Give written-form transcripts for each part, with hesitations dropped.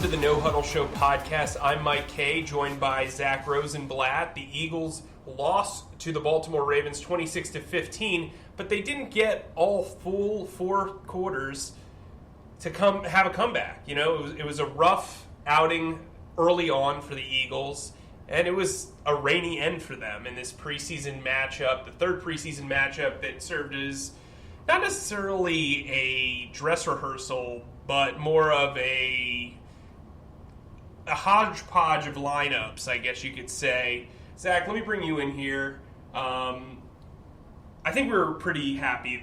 Welcome to the No Huddle Show podcast. I'm Mike Kaye, joined by Zack Rosenblatt. The Eagles lost to the Baltimore Ravens 26-15, but they didn't get all full four quarters to have a comeback. You know, it was a rough outing early on for the Eagles, and it was a rainy end for them in this preseason matchup, the third preseason matchup that served as not necessarily a dress rehearsal, but more of a hodgepodge of lineups, I guess you could say. Zack, let me bring you in here. I think we're pretty happy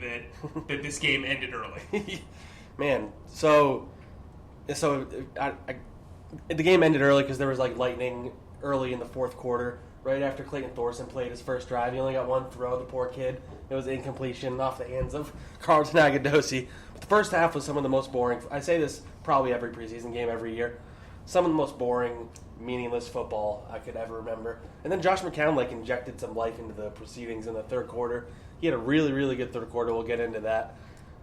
that this game ended early. Man, so the game ended early because there was like lightning early in the fourth quarter, right after Clayton Thorson played his first drive. He only got one throw, the poor kid. It was incompletion off the hands of Carlton Agadosi. But the first half was some of the most boring. I say this probably every preseason game every year. Some of the most boring, meaningless football I could ever remember. And then Josh McCown injected some life into the proceedings in the third quarter. He had a really, really good third quarter. We'll get into that.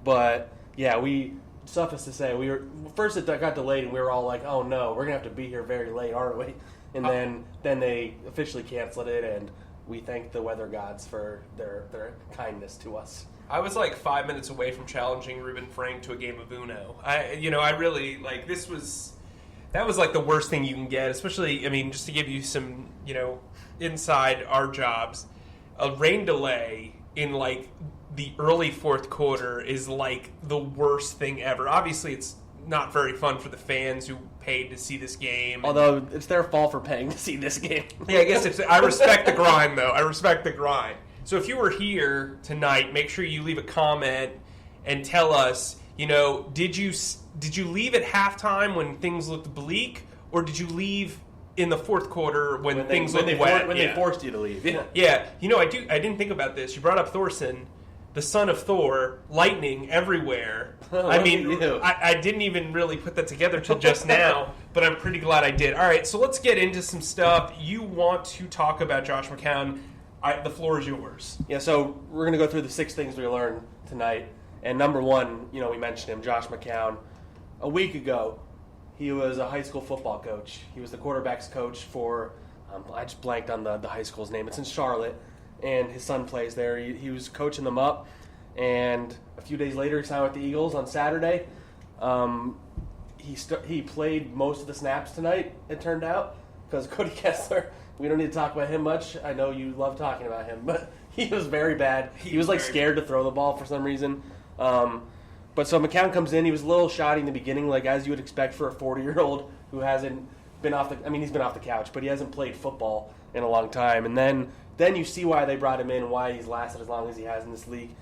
But yeah, suffice to say, first it got delayed and we were all like, oh no, we're gonna have to be here very late, aren't we? And then they officially canceled it, and we thank the weather gods for their kindness to us. I was like 5 minutes away from challenging Ruben Frank to a game of Uno. I really that was like the worst thing you can get, especially, just to give you some, inside our jobs, a rain delay in the early fourth quarter is the worst thing ever. Obviously, it's not very fun for the fans who paid to see this game. Although it's their fault for paying to see this game. Yeah, I guess I respect the grind, though. I respect the grind. So if you were here tonight, make sure you leave a comment and tell us, did you leave at halftime when things looked bleak, or did you leave in the fourth quarter when things looked wet? They forced you to leave. Yeah. I didn't think about this. You brought up Thorson, the son of Thor, lightning everywhere. I didn't even really put that together till just now, but I'm pretty glad I did. All right, so let's get into some stuff. You want to talk about Josh McCown. The floor is yours. Yeah, so we're going to go through the 6 things we learned tonight. And number one, we mentioned him, Josh McCown. A week ago, he was a high school football coach. He was the quarterback's coach for, I just blanked on the high school's name. It's in Charlotte. And his son plays there. He was coaching them up, and a few days later, he signed with the Eagles on Saturday. He played most of the snaps tonight, it turned out, because Cody Kessler, we don't need to talk about him much. I know you love talking about him, but he was very bad. He was scared to throw the ball for some reason. But so McCown comes in. He was a little shoddy in the beginning, as you would expect for a 40-year-old who hasn't been off the. He's been off the couch, but he hasn't played football in a long time, and then you see why they brought him in and why he's lasted as long as he has in this league.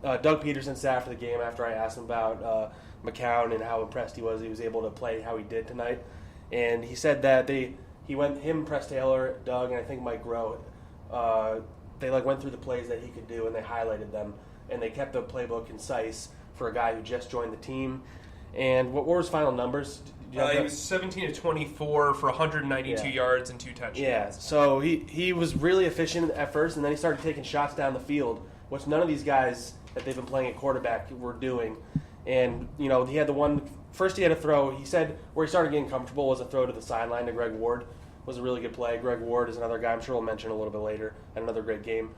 Doug Peterson said after the game, after I asked him about McCown and how impressed he was able to play how he did tonight. And he said that him, Press Taylor, Doug, and I think Mike Rowe, they went through the plays that he could do and they highlighted them. And they kept the playbook concise for a guy who just joined the team. And what were his final numbers? He was 17-24 for 192 yards and 2 touchdowns. Yeah, so he was really efficient at first, and then he started taking shots down the field, which none of these guys that they've been playing at quarterback were doing. And, he had the one – first he had a throw. He said where he started getting comfortable was a throw to the sideline to Greg Ward. Was a really good play. Greg Ward is another guy I'm sure we'll mention a little bit later, and another great game.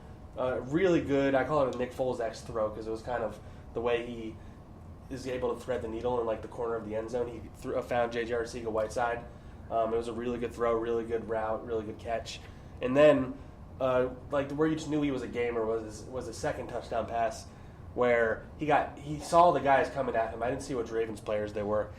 Really good. I call it a Nick Foles-esque throw because it was kind of the way he – is able to thread the needle in the corner of the end zone. He found J.J. Arcega-Whiteside. It was a really good throw, really good route, really good catch. And then, where you just knew he was a gamer was a second touchdown pass where he saw the guys coming at him. I didn't see which Ravens players they were.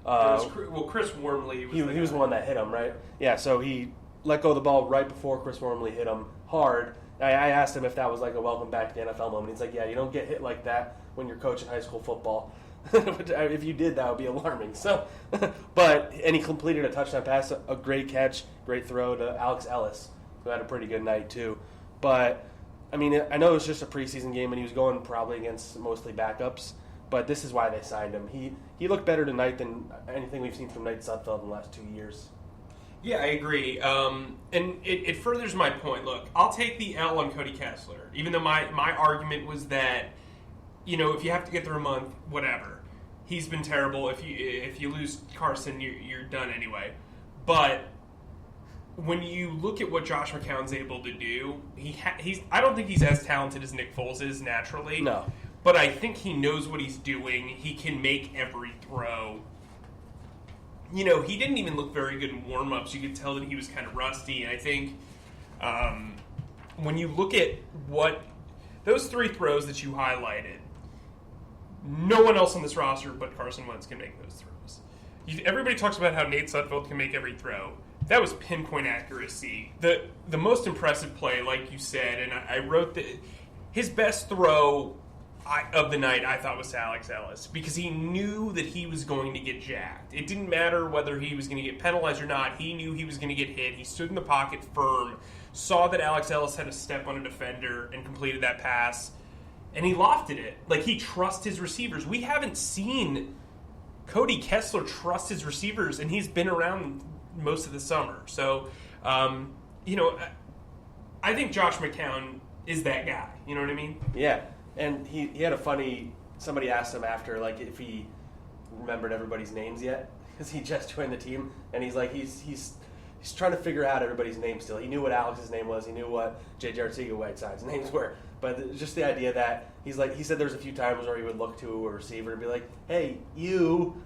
Chris Wormley. He was the one that hit him, right? Yeah, so he let go of the ball right before Chris Wormley hit him hard. I asked him if that was a welcome back to the NFL moment. He's like, yeah, you don't get hit like that when you're coaching high school football. If you did, that would be alarming. So, and he completed a touchdown pass, a great catch, great throw to Alex Ellis, who had a pretty good night too. But, I know it was just a preseason game, and he was going probably against mostly backups, but this is why they signed him. He looked better tonight than anything we've seen from Nate Sudfeld in the last 2 years. Yeah, I agree. And it furthers my point. Look, I'll take the L on Cody Kessler, even though my argument was that, if you have to get through a month, whatever. he's been terrible. If you lose Carson, you're done anyway. But when you look at what Josh McCown's able to do, I don't think he's as talented as Nick Foles is naturally. No. But I think he knows what he's doing. He can make every throw. He didn't even look very good in warm-ups. You could tell that he was kind of rusty. And I think when you look at what those 3 throws that you highlighted, no one else on this roster but Carson Wentz can make those throws. Everybody talks about how Nate Sudfeld can make every throw. That was pinpoint accuracy. The most impressive play, like you said, and I wrote that his best throw of the night, I thought, was to Alex Ellis, because he knew that he was going to get jacked. It didn't matter whether he was going to get penalized or not. He knew he was going to get hit. He stood in the pocket firm, saw that Alex Ellis had a step on a defender, and completed that pass, and he lofted it. Like, he trusts his receivers. We haven't seen Cody Kessler trust his receivers, and he's been around most of the summer. So, I think Josh McCown is that guy. You know what I mean? Yeah. And he had a funny, somebody asked him after, like, if he remembered everybody's names yet, because he just joined the team, and he's like, he's trying to figure out everybody's name still. He knew what Alex's name was, he knew what J.J. Arcega-Whiteside's names were, but just the idea that he said there's a few times where he would look to a receiver and be like, hey, you,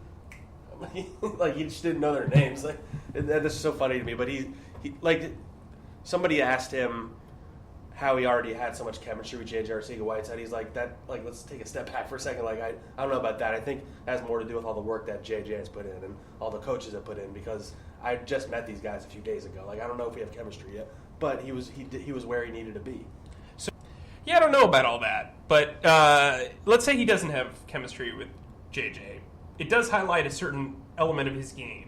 like, he just didn't know their names. Like, that's so funny to me, but he like, somebody asked him how he already had so much chemistry with J.J. Arcega-Whiteside. He's like, let's take a step back for a second. Like, I don't know about that. I think it has more to do with all the work that J.J. has put in and all the coaches have put in, because I just met these guys a few days ago. Like, I don't know if we have chemistry yet, but he was where he needed to be. So, yeah, I don't know about all that, but let's say he doesn't have chemistry with J.J. It does highlight a certain element of his game.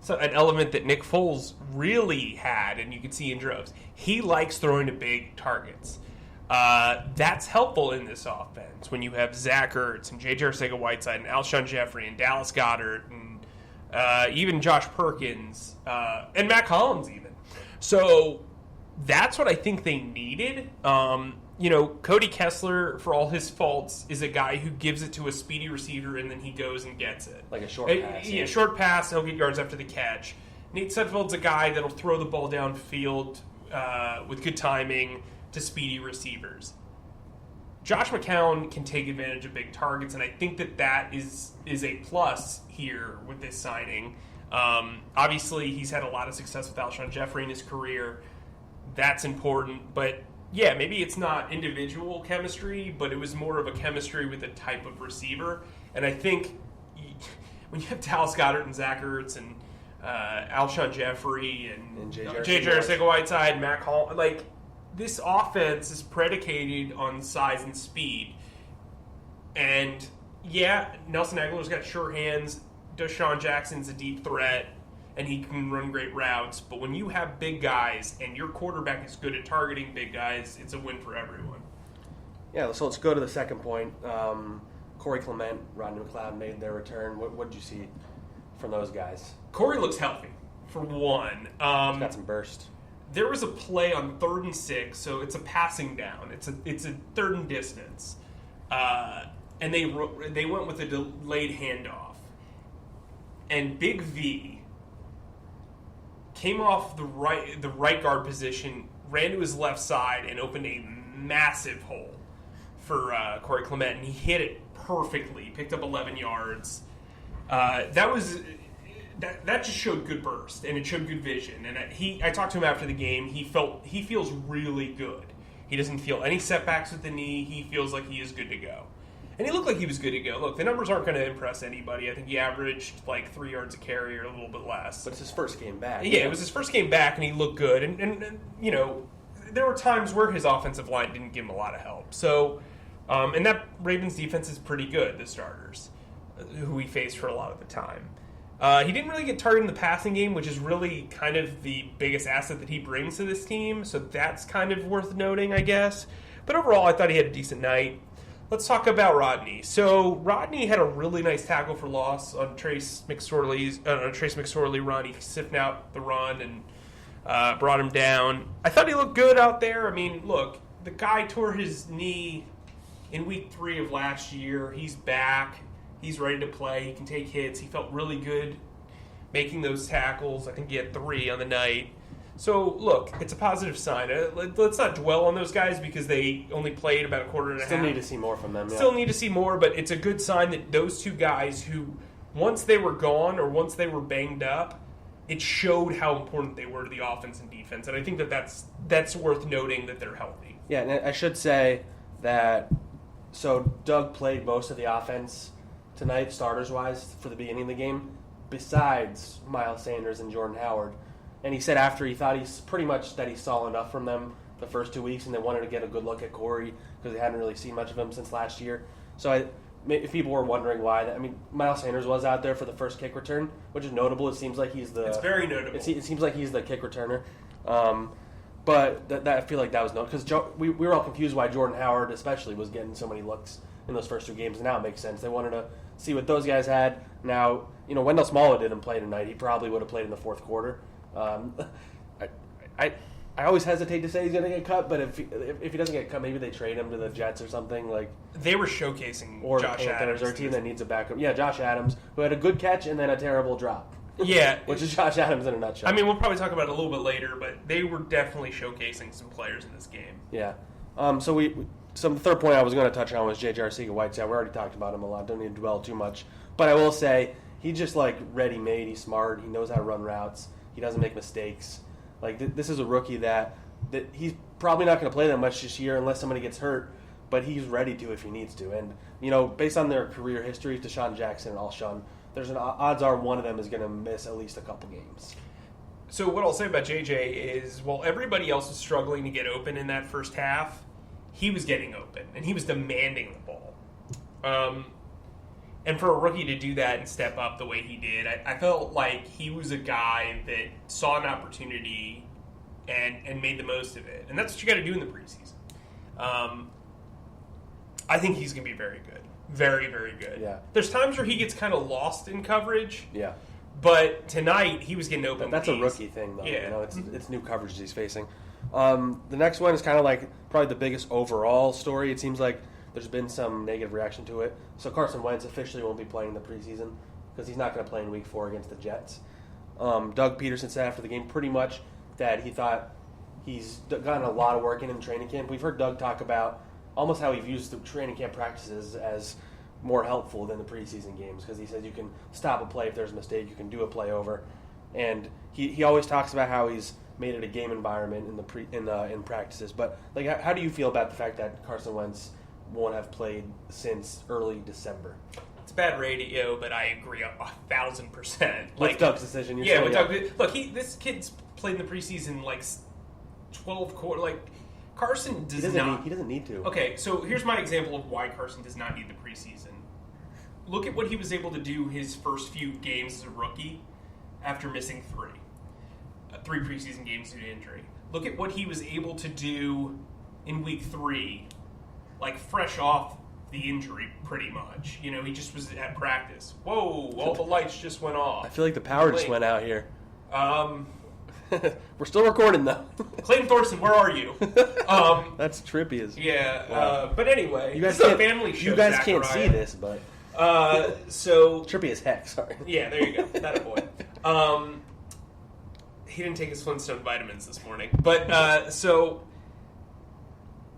So an element that Nick Foles really had, and you can see in droves. He likes throwing to big targets. That's helpful in this offense when you have Zach Ertz and J.J. Arcega-Whiteside and Alshon Jeffrey and Dallas Goedert and even Josh Perkins and Matt Collins even. So that's what I think they needed. Cody Kessler, for all his faults, is a guy who gives it to a speedy receiver and then he goes and gets it. Like a short pass. Yeah, short pass, he'll get yards after the catch. Nate Sudfeld's a guy that'll throw the ball downfield with good timing to speedy receivers. Josh McCown can take advantage of big targets, and I think that is a plus here with this signing. Obviously, he's had a lot of success with Alshon Jeffrey in his career. That's important, but yeah, maybe it's not individual chemistry, but it was more of a chemistry with a type of receiver. And I think when you have Dallas Goedert and Zach Ertz and Alshon Jeffrey and J.J. Arcega-Whiteside, Matt Collins, like, this offense is predicated on size and speed. And yeah, Nelson Aguilar's got sure hands. Deshaun Jackson's a deep threat, and he can run great routes. But when you have big guys and your quarterback is good at targeting big guys, it's a win for everyone. Yeah, so let's go to the second point. Corey Clement, Rodney McLeod made their return. What did you see from those guys? Corey looks healthy, for one. He's got some burst. There was a play on 3rd and 6, so it's a passing down. It's a 3rd and distance. And they went with a delayed handoff. And Big V came off the right guard position, ran to his left side, and opened a massive hole for Corey Clement, and he hit it perfectly. Picked up 11 yards. That just showed good burst, and it showed good vision. And I talked to him after the game. He feels really good. He doesn't feel any setbacks with the knee. He feels like he is good to go. And he looked like he was good to go. Look, the numbers aren't going to impress anybody. I think he averaged like 3 yards a carry or a little bit less. But it's his first game back. Yeah, it was his first game back, and he looked good. And there were times where his offensive line didn't give him a lot of help. So, and that Ravens defense is pretty good, the starters, who he faced for a lot of the time. He didn't really get targeted in the passing game, which is really kind of the biggest asset that he brings to this team. So that's kind of worth noting, I guess. But overall, I thought he had a decent night. Let's talk about Rodney. So Rodney had a really nice tackle for loss on Trace McSorley run. He sifted out the run and brought him down. I thought he looked good out there. I mean, look, the guy tore his knee in week 3 of last year. He's back. He's ready to play. He can take hits. He felt really good making those tackles. I think he had 3 on the night. So, look, it's a positive sign. Let's not dwell on those guys because they only played about a quarter and a half. Still need to see more from them. Yeah. Still need to see more, but it's a good sign that those 2 guys who, once they were gone or once they were banged up, it showed how important they were to the offense and defense. And I think that's worth noting that they're healthy. Yeah, and I should say that, so Doug played most of the offense tonight, starters-wise, for the beginning of the game, besides Miles Sanders and Jordan Howard. And he said after he thought that he saw enough from them the first 2 weeks, and they wanted to get a good look at Corey because they hadn't really seen much of him since last year. So if people were wondering why, Miles Sanders was out there for the first kick return, which is notable. It seems like he's the... It's very notable. It seems like he's the kick returner. But that I feel like that was because we were all confused why Jordan Howard especially was getting so many looks in those first 2 games. And now it makes sense. They wanted to see what those guys had. Now, Wendell Smallwood didn't play tonight. He probably would have played in the fourth quarter. I always hesitate to say he's going to get cut, but if he doesn't get cut, maybe they trade him to the Jets or something. Like they were showcasing Josh Adams. Or a team that needs a backup. Yeah, Josh Adams, who had a good catch and then a terrible drop. Yeah. Which is Josh Adams in a nutshell. We'll probably talk about it a little bit later, but they were definitely showcasing some players in this game. Yeah. So the third point I was going to touch on was J.J. Arcega-Whiteside. We already talked about him a lot. Don't need to dwell too much. But I will say, he's just ready-made. He's smart. He knows how to run routes. He doesn't make mistakes. This is a rookie that he's probably not going to play that much this year unless somebody gets hurt, but he's ready to if he needs to. And, based on their career history, Deshaun Jackson and Alshon, there's odds are one of them is going to miss at least a couple games. So what I'll say about JJ is, while everybody else was struggling to get open in that first half, he was getting open, and he was demanding the ball. And for a rookie to do that and step up the way he did, I felt like he was a guy that saw an opportunity and made the most of it. And that's what you got to do in the preseason. I think he's going to be very good. Very, very good. Yeah. There's times where he gets kind of lost in coverage. Yeah. But tonight, he was getting open. That's a rookie thing, though. Yeah. It's new coverages he's facing. The next one is kind of probably the biggest overall story. It seems like there's been some negative reaction to it. So Carson Wentz officially won't be playing in the preseason because he's not going to play in Week 4 against the Jets. Doug Peterson said after the game pretty much that he thought he's gotten a lot of work in training camp. We've heard Doug talk about almost how he views the training camp practices as more helpful than the preseason games because he says you can stop a play if there's a mistake, you can do a play over. And he always talks about how he's made it a game environment in practices. But how do you feel about the fact that Carson Wentz won't have played since early December? It's bad radio, but I agree 1,000%. With Doug's decision, Doug. Look, this kid's played in the preseason 12 quarters. Carson does not. He doesn't need to. Okay, so here's my example of why Carson does not need the preseason. Look at what he was able to do his first few games as a rookie after missing 3 preseason games due to injury. Look at what he was able to do in Week 3. Fresh off the injury, pretty much. He just was at practice. Whoa, all the lights just went off. I feel like the power just went out here. We're still recording, though. Clayton Thorson, where are you? That's trippy as... Yeah, wow. But anyway, this is a family show, you guys Zach can't see this, but... So... Trippy as heck, sorry. Yeah, there you go. That a boy. He didn't take his Flintstone vitamins this morning. But, so...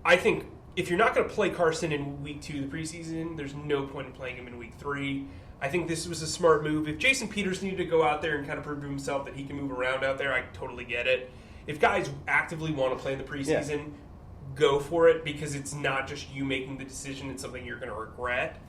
I think... If you're not going to play Carson in Week 2 of the preseason, there's no point in playing him in Week 3. I think this was a smart move. If Jason Peters needed to go out there and kind of prove to himself that he can move around out there, I totally get it. If guys actively want to play in the preseason, go for it because it's not just you making the decision. It's something you're going to regret.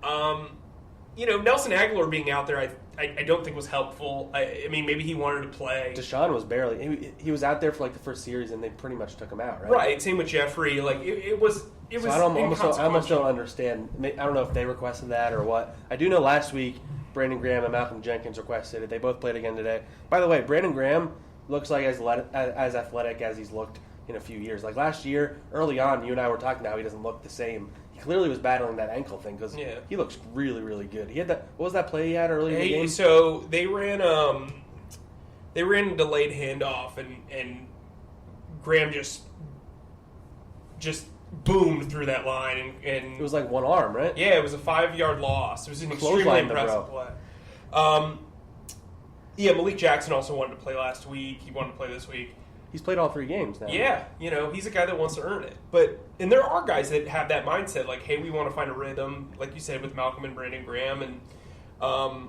Nelson Aguilar being out there, I don't think was helpful. Maybe he wanted to play. Deshaun was barely. He was out there for the first series, and they pretty much took him out, right? Right. Same with Jeffrey. It was. So I almost don't understand. I don't know if they requested that or what. I do know last week Brandon Graham and Malcolm Jenkins requested it. They both played again today. By the way, Brandon Graham looks like as athletic as he's looked in a few years. Last year, early on, you and I were talking about how he doesn't look the same. He clearly was battling that ankle thing because he looks really, really good. He had that. What was that play he had early in the game? So they ran a delayed handoff, and Graham just boomed through that line. And it was like one arm, right? Yeah, it was a 5-yard loss. It was an extremely impressive play. Yeah, Malik Jackson also wanted to play last week. He wanted to play this week. He's played all 3 games now. Yeah, he's a guy that wants to earn it. And there are guys that have that mindset, like, hey, we want to find a rhythm, like you said, with Malcolm and Brandon Graham. And, I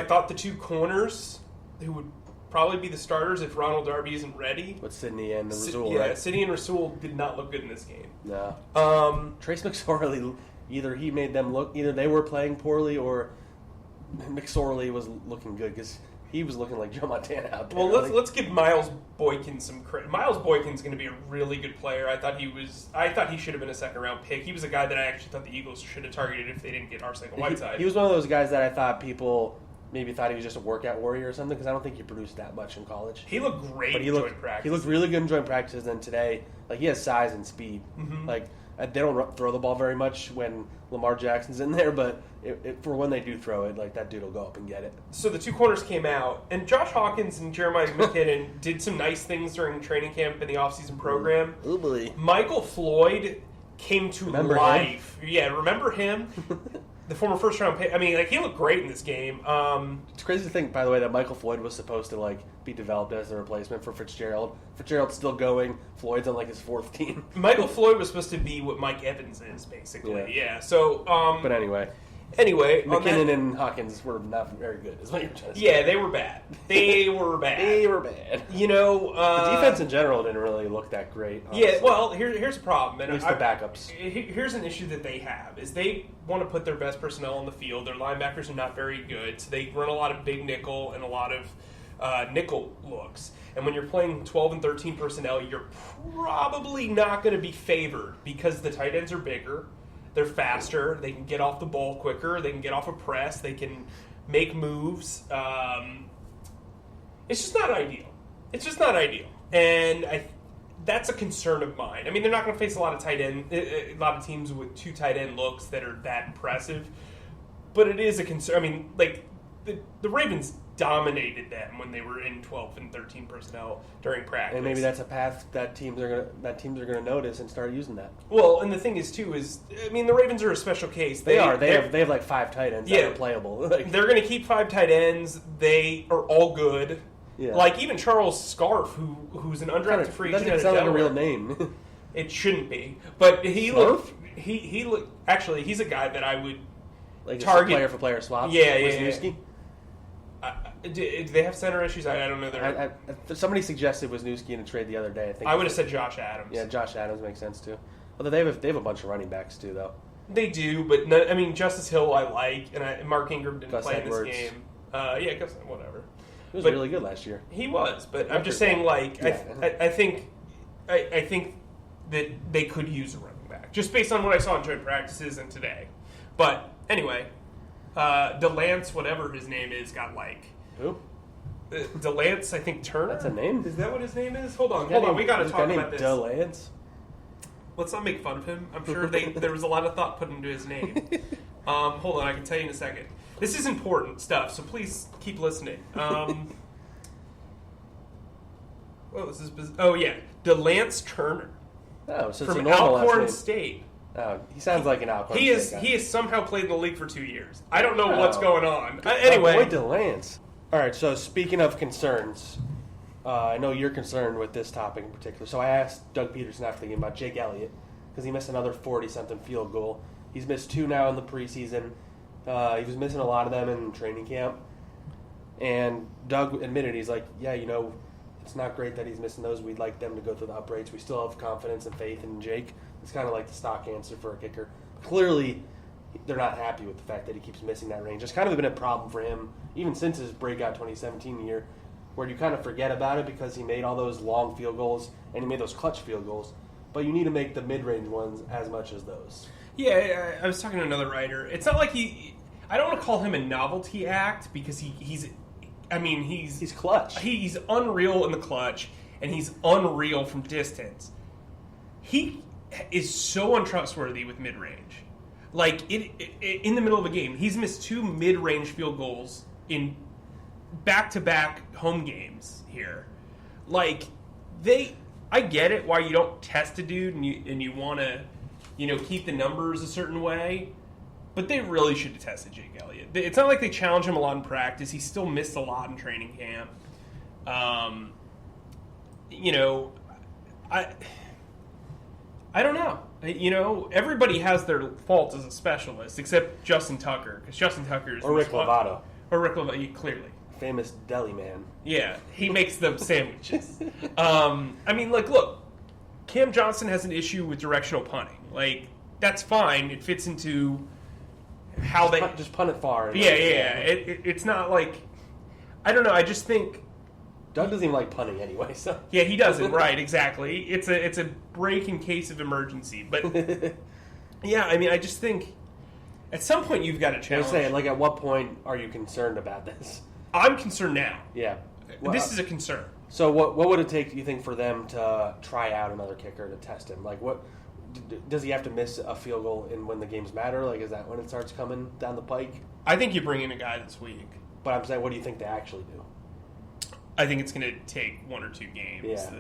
thought the 2 corners who would probably be the starters if Ronald Darby isn't ready. With Sidney and Rasul, right? right? Yeah, Sidney and Rasul did not look good in this game. No. Trace McSorley, either they were playing poorly or McSorley was looking good because he was looking like Joe Montana out there. Well, let's give Miles Boykin some credit. Miles Boykin's going to be a really good player. I thought he should have been a 2nd-round pick. He was a guy that I actually thought the Eagles should have targeted if they didn't get Arcega-Whiteside. He was one of those guys that I thought people maybe thought he was just a workout warrior or something because I don't think he produced that much in college. He looked great in joint practice. He looked really good in joint practices, and today, he has size and speed. Mm-hmm. They don't throw the ball very much when Lamar Jackson's in there, but for when they do throw it, that dude will go up and get it. So the 2 corners came out, and Josh Hawkins and Jeremiah McKinnon did some nice things during training camp and the offseason program. Ooh, boy. Michael Floyd came to life. Him? Yeah, remember him? The former first-round pick. I mean, he looked great in this game. It's crazy to think, by the way, that Michael Floyd was supposed to be developed as the replacement for Fitzgerald. Fitzgerald's still going. Floyd's on his 4th team. Michael Floyd was supposed to be what Mike Evans is, basically. Yeah. So, but anyway, McKinnon and Hawkins were not very good. Is what you're trying to say. Yeah, they were bad. They were bad. The defense in general didn't really look that great. Honestly. Yeah. Well, here's a problem. And at least the backups. Here's an issue that they have is they want to put their best personnel on the field. Their linebackers are not very good, so they run a lot of big nickel and a lot of nickel looks. And when you're playing 12 and 13 personnel, you're probably not going to be favored because the tight ends are bigger. They're faster. They can get off the ball quicker. They can get off a press. They can make moves. It's just not ideal. And that's a concern of mine. I mean, they're not going to face a lot of teams with 2 tight end looks that are that impressive. But it is a concern. I mean, the Ravens dominated them when they were in 12 and 13 personnel during practice. And maybe that's a path that teams are going to notice and start using that. Well, and the thing is too the Ravens are a special case. They have 5 tight ends that are playable. They're going to keep 5 tight ends. They are all good. Yeah. Even Charles Scarf, who's an undrafted free agent. Doesn't sound like a real name. It shouldn't be, but he looked. He looked. Actually, he's a guy that I would target. Player for player swap. Yeah. Do they have center issues? I don't know. Somebody suggested Wisniewski in a trade the other day. I would have said Josh Adams. Yeah, Josh Adams makes sense too. Although they have a bunch of running backs too, though. They do, but Justice Hill I like, and Mark Ingram didn't play in this game. Gus, whatever. He was really good last year. He was, but I'm just saying, I think that they could use a running back just based on what I saw in joint practices and today. But anyway, DeLance, whatever his name is, got who? DeLance, I think Turner. That's a name. Is that what his name is? Hold on. We got to talk about this. DeLance. Let's not make fun of him. I'm sure there was a lot of thought put into his name. Hold on, I can tell you in a second. This is important stuff, so please keep listening. DeLance Turner. Oh, so it's from a normal Alcorn last name. State. Oh, he sounds like an Alcorn He State guy. has somehow played in the league for 2 years. I don't know what's going on. Anyway, boy, DeLance. All right, so speaking of concerns, I know you're concerned with this topic in particular. So I asked Doug Peterson after the game about Jake Elliott because he missed another 40-something field goal. He's missed 2 now in the preseason. He was missing a lot of them in training camp. And Doug admitted, he's like, yeah, it's not great that he's missing those. We'd like them to go through the uprates. We still have confidence and faith in Jake. It's kind of like the stock answer for a kicker. Clearly, they're not happy with the fact that he keeps missing that range. It's kind of been a problem for him, even since his breakout 2017 year, where you kind of forget about it because he made all those long field goals and he made those clutch field goals. But you need to make the mid-range ones as much as those. Yeah, I was talking to another writer. It's not like I don't want to call him a novelty act because he's clutch. He's unreal in the clutch, and he's unreal from distance. He is so untrustworthy with mid-range. In the middle of a game, he's missed 2 mid-range field goals in back-to-back home games here. I get it why you don't test a dude and you want to, keep the numbers a certain way. But they really should have tested Jake Elliott. It's not like they challenged him a lot in practice. He still missed a lot in training camp. I don't know. Everybody has their faults as a specialist, except Justin Tucker, because Justin Tucker is... Or Rick Lovato. Clearly. Famous deli man. Yeah, he makes them sandwiches. Look, Cam Johnson has an issue with directional punting. That's fine. It fits into how just punt it far. Yeah. It's not like... I don't know, I just think... Doug doesn't even like punting anyway, so... Yeah, he doesn't, right, exactly. It's a break in case of emergency. But, yeah, I just think at some point you've got to challenge. I was saying, at what point are you concerned about this? I'm concerned now. Yeah. Well, this is a concern. So what would it take, you think, for them to try out another kicker to test him? What does he have to miss a field goal when the games matter? Is that when it starts coming down the pike? I think you bring in a guy this week. But I'm saying, what do you think they actually do? I think it's going to take 1 or 2 games. Yeah. So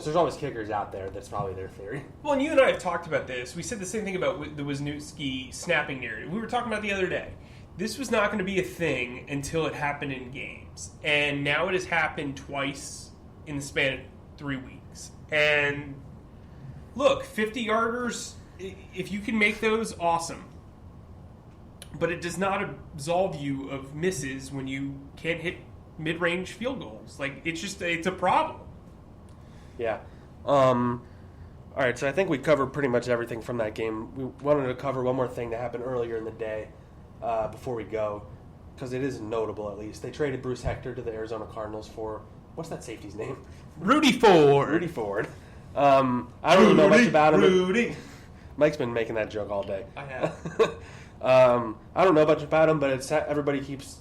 there's always kickers out there. That's probably their theory. Well, and you and I have talked about this. We said the same thing about the Wisniewski snapping narrative. We were talking about the other day. This was not going to be a thing until it happened in games. And now it has happened twice in the span of 3 weeks. And look, 50-yarders, if you can make those, awesome. But it does not absolve you of misses when you can't hit mid-range field goals. It's a problem. Yeah. All right, so I think we covered pretty much everything from that game. We wanted to cover one more thing that happened earlier in the day before we go, because it is notable at least. They traded Bruce Hector to the Arizona Cardinals for, what's that safety's name? Rudy Ford. I don't really know much about him. Mike's been making that joke all day. I have. I don't know much about him, but everybody keeps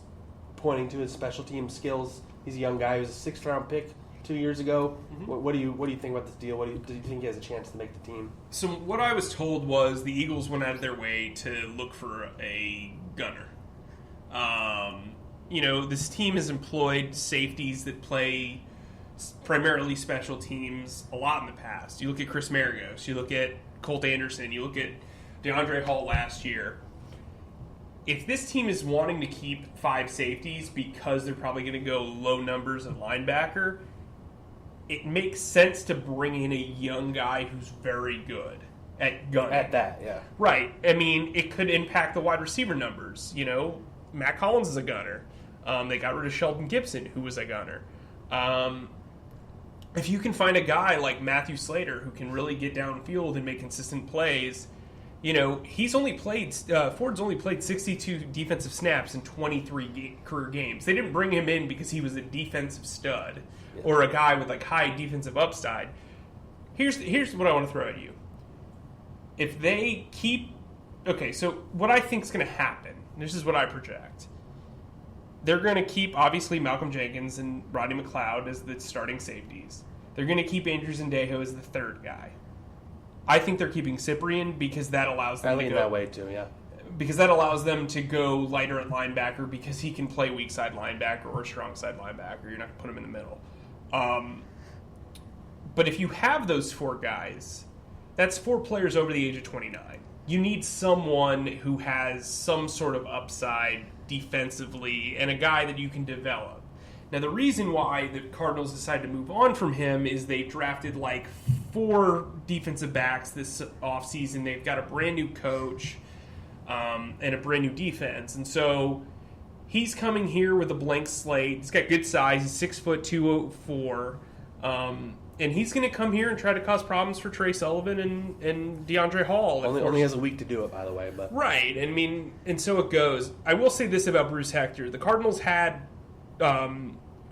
pointing to his special team skills. He's a young guy. He was a 6th-round pick 2 years ago. Mm-hmm. What do you think about this deal? Do you think he has a chance to make the team? So what I was told was the Eagles went out of their way to look for a gunner. This team has employed safeties that play primarily special teams a lot in the past. You look at Chris Maragos. You look at Colt Anderson. You look at DeAndre Hall last year. If this team is wanting to keep 5 safeties because they're probably going to go low numbers at linebacker, it makes sense to bring in a young guy who's very good at gunning. At that, yeah. Right. It could impact the wide receiver numbers. Matt Collins is a gunner. They got rid of Sheldon Gibson, who was a gunner. If you can find a guy like Matthew Slater who can really get downfield and make consistent plays, he's only played. Ford's only played 62 defensive snaps in 23 career games. They didn't bring him in because he was a defensive stud or a guy with high defensive upside. Here's what I want to throw at you. If they keep, so what I think is going to happen. This is what I project. They're going to keep obviously Malcolm Jenkins and Rodney McLeod as the starting safeties. They're going to keep Andrew Zendejo as the 3rd guy. I think they're keeping Cyprien because that allows them to go that way too, yeah. Because that allows them to go lighter at linebacker because he can play weak side linebacker or strong side linebacker. You're not going to put him in the middle. But if you have those 4 guys, that's 4 players over the age of 29. You need someone who has some sort of upside defensively and a guy that you can develop. Now, the reason why the Cardinals decided to move on from him is they drafted 4 defensive backs this offseason. They've got a brand new coach and a brand new defense. And so he's coming here with a blank slate. He's got good size. He's 6 foot 204. And he's going to come here and try to cause problems for Trey Sullivan and DeAndre Hall. Only has a week to do it, by the way. But right. And so it goes. I will say this about Bruce Hector. The Cardinals had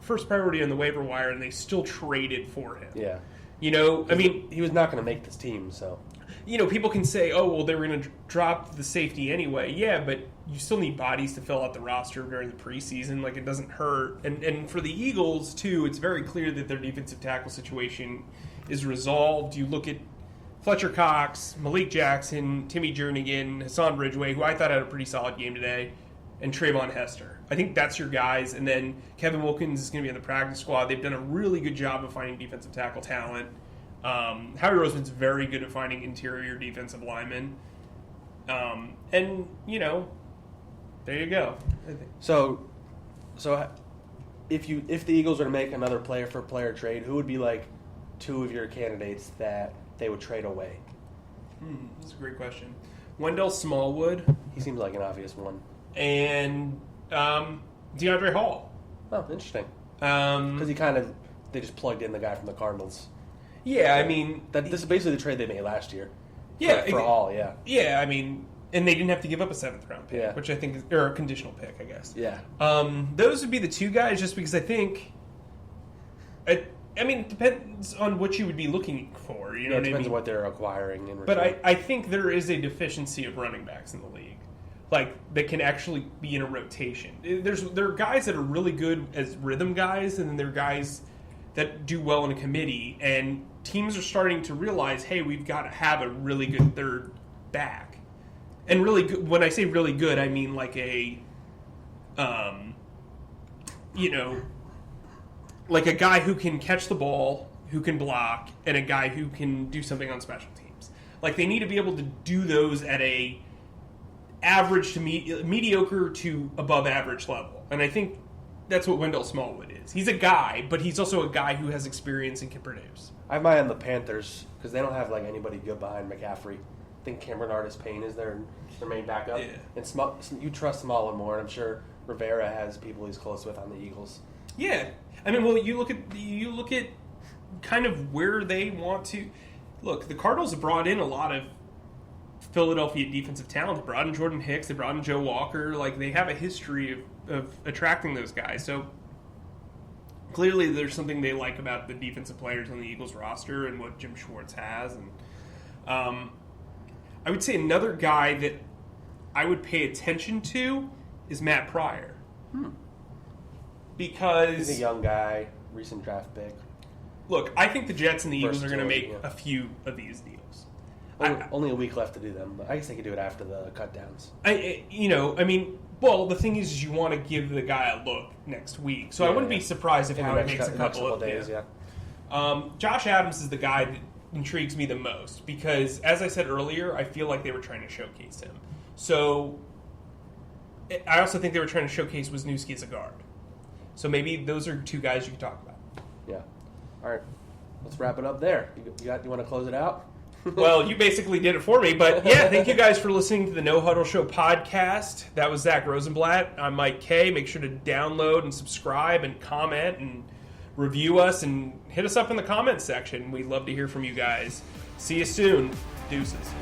first priority on the waiver wire, and they still traded for him. Yeah. He was not going to make this team, so. People can say, oh, well, they were going to drop the safety anyway. Yeah, but you still need bodies to fill out the roster during the preseason. It doesn't hurt. And for the Eagles, too, it's very clear that their defensive tackle situation is resolved. You look at Fletcher Cox, Malik Jackson, Timmy Jernigan, Hassan Ridgeway, who I thought had a pretty solid game today. and Trayvon Hester. I think that's your guys. And then Kevin Wilkins is going to be in the practice squad. They've done a really good job of finding defensive tackle talent. Howie Roseman's very good at finding interior defensive linemen. And, there you go. So if the Eagles were to make another player-for-player trade, who would be like two of your candidates that they would trade away? That's a great question. Wendell Smallwood. He seems like an obvious one. And DeAndre Hall. Oh, interesting. Because they just plugged in the guy from the Cardinals. Yeah, I mean... This is basically the trade they made last year. Yeah. For Hall, yeah. Yeah, I mean... And they didn't have to give up a 7th-round pick, which I think is... Or a conditional pick, I guess. Yeah. Those would be the two guys, just because I think... I mean, it depends on what you would be looking for. You know what I mean? It depends on what they're acquiring in return. But I think there is a deficiency of running backs in the league. Like, that can actually be in a rotation. There are guys that are really good as rhythm guys, and then there are guys that do well in a committee. And teams are starting to realize, hey, we've got to have a really good third back. And really good, when I say really good, I mean like like a guy who can catch the ball, who can block, and a guy who can do something on special teams. Like, they need to be able to do those at a average to mediocre to above average level. And I think that's what Wendell Smallwood is. He's a guy, but he's also a guy who has experience and can produce. I have my eye on the Panthers because they don't have like anybody good behind McCaffrey. I think Cameron Artis-Payne is their main backup. Yeah. And you trust Smallwood more, and I'm sure Rivera has people he's close with on the Eagles. Yeah. I mean, well, you look at kind of where they want to look. The Cardinals have brought in a lot of Philadelphia defensive talent. They brought in Jordan Hicks. They brought in Joe Walker. Like, they have a history of attracting those guys. So clearly, there's something they like about the defensive players on the Eagles roster and what Jim Schwartz has. And I would say another guy that I would pay attention to is Matt Pryor. Because he's a young guy, recent draft pick. Look, I think the Jets and the Eagles are going to make a few of these deals. Only a week left to do them, but I guess they could do it after the cut downs. Well, the thing is you want to give the guy a look next week. So I wouldn't be surprised if Howie makes a couple of days. Josh Adams is the guy that intrigues me the most because, as I said earlier, I feel like they were trying to showcase him. So I also think they were trying to showcase Wisniewski as a guard. So maybe those are two guys you could talk about. Yeah. All right. Let's wrap it up there. You want to close it out? Well, you basically did it for me. But, yeah, thank you guys for listening to the No Huddle Show podcast. That was Zack Rosenblatt. I'm Mike Kaye. Make sure to download and subscribe and comment and review us and hit us up in the comments section. We'd love to hear from you guys. See you soon. Deuces.